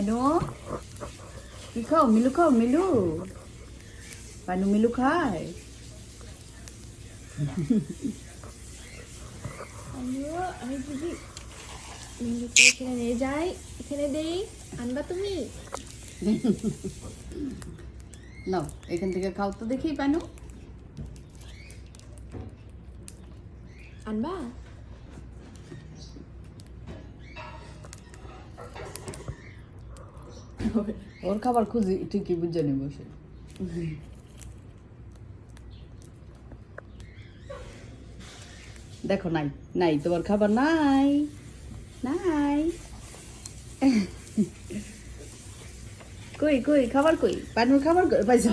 পানু কি খাও মিলু পানু মিলু খায় আমি যদি মিলুকে এখানে নিয়ে যাই, এখানে দেই, আনবা তুমি? নাও এখান থেকে খাও তো দেখি পানু আনবা? ওর খাবার খুঁজি ঠিকই বুঝে নি বসে দেখো নাই নাই তোমার খাবার নাই নাই কই খাবার কই পানুর খাবার কই পাইছো